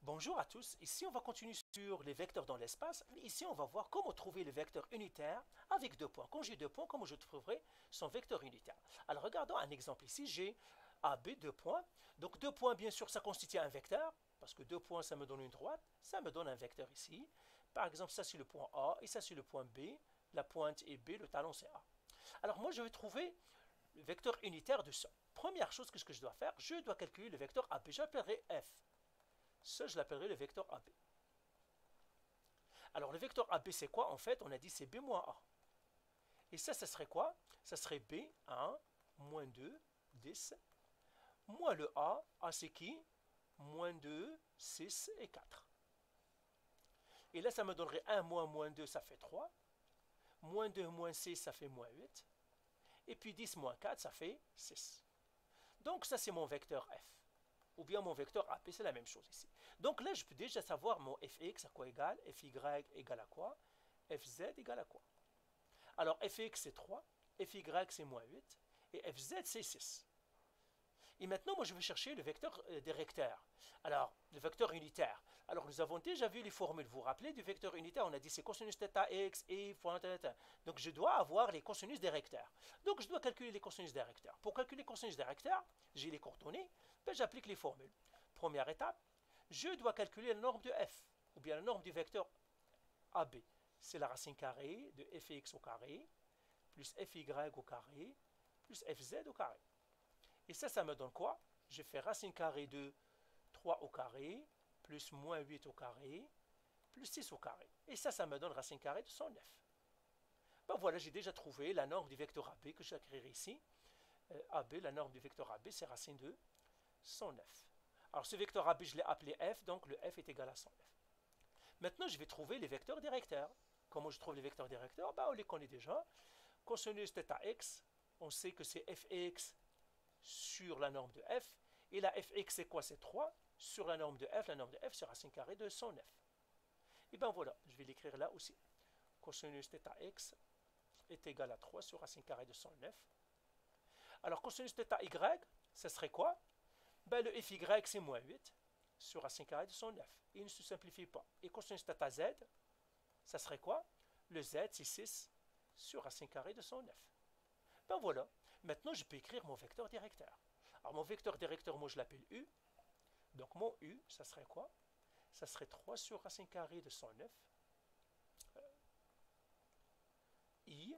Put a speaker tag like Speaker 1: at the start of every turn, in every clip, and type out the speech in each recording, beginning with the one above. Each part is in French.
Speaker 1: Bonjour à tous, ici on va continuer sur les vecteurs dans l'espace, mais ici on va voir comment trouver le vecteur unitaire avec deux points. Quand j'ai deux points, comment je trouverai son vecteur unitaire? Alors regardons un exemple ici, j'ai AB, deux points. Donc deux points, bien sûr, ça constitue un vecteur, parce que deux points, ça me donne une droite, ça me donne un vecteur ici. Par exemple, ça c'est le point A et ça c'est le point B, la pointe est B, le talon c'est A. Alors moi je vais trouver le vecteur unitaire de ça. Première chose que je dois faire, je dois calculer le vecteur AB, j'appellerai F. Ça, je l'appellerai le vecteur AB. Alors, le vecteur AB, c'est quoi? En fait, on a dit c'est B moins A. Et ça serait quoi? Ça serait B, 1, moins 2, 10, moins le A. A, c'est qui? Moins 2, 6 et 4. Et là, ça me donnerait 1 moins 2, ça fait 3. Moins 2 moins 6, ça fait moins 8. Et puis 10 moins 4, ça fait 6. Donc, ça, c'est mon vecteur F. Ou bien mon vecteur AP, c'est la même chose ici. Donc là, je peux déjà savoir mon fx à quoi égale, fy égale à quoi, fz égale à quoi. Alors fx c'est 3, fy c'est moins 8, et fz c'est 6. Et maintenant, moi, je vais chercher le vecteur directeur. Alors, le vecteur unitaire. Alors, nous avons déjà vu les formules. Vous vous rappelez du vecteur unitaire? On a dit c'est cosinus θ x et point θ. Donc, je dois avoir les cosinus directeurs. Donc, je dois calculer les cosinus directeurs. Pour calculer les cosinus directeurs, j'ai les coordonnées. Ben, j'applique les formules. Première étape, je dois calculer la norme de f, ou bien la norme du vecteur AB. C'est la racine carrée de fx au carré, plus fy au carré, plus fz au carré. Et ça me donne quoi? Je fais racine carrée de 3 au carré, plus moins 8 au carré, plus 6 au carré. Et ça me donne racine carrée de 109. Ben voilà, j'ai déjà trouvé la norme du vecteur AB que j'écrirai ici. AB, la norme du vecteur AB, c'est racine de 109. Alors ce vecteur AB, je l'ai appelé F, donc le F est égal à 109. Maintenant, je vais trouver les vecteurs directeurs. Comment je trouve les vecteurs directeurs? Ben, on les connaît déjà. Cosinus θx, on sait que c'est fx sur la norme de f. Et la fx, c'est quoi? C'est 3 sur la norme de f. La norme de f, c'est racine carrée de 109. Et bien voilà, je vais l'écrire là aussi. Cosinus θx est égal à 3 sur racine carrée de 109. Alors, cosinus θy, ça serait quoi? Ben, le fy, c'est moins 8 sur racine carrée de 109. Il ne se simplifie pas. Et cosinus θz, ça serait quoi? Le z, c'est 6 sur racine carrée de 109. Ben voilà. Maintenant, je peux écrire mon vecteur directeur. Alors, mon vecteur directeur, moi, je l'appelle U. Donc, mon U, ça serait quoi? Ça serait 3 sur racine carrée de 109. I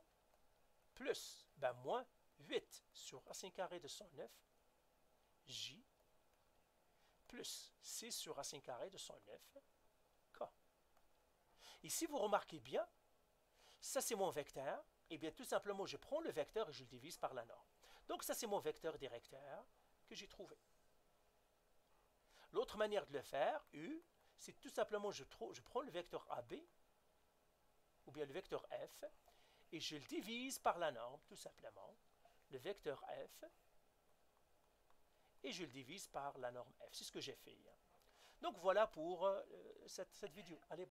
Speaker 1: plus, ben, moins 8 sur racine carrée de 109. J plus 6 sur racine carrée de 109. K. Et si vous remarquez bien, ça, c'est mon vecteur. Et bien, tout simplement, je prends le vecteur et je le divise par la norme. Donc, ça, c'est mon vecteur directeur que j'ai trouvé. L'autre manière de le faire, U, c'est tout simplement, je prends le vecteur AB, ou bien le vecteur F, et je le divise par la norme, tout simplement, le vecteur F, et je le divise par la norme F. C'est ce que j'ai fait. Donc, voilà pour cette vidéo. Allez.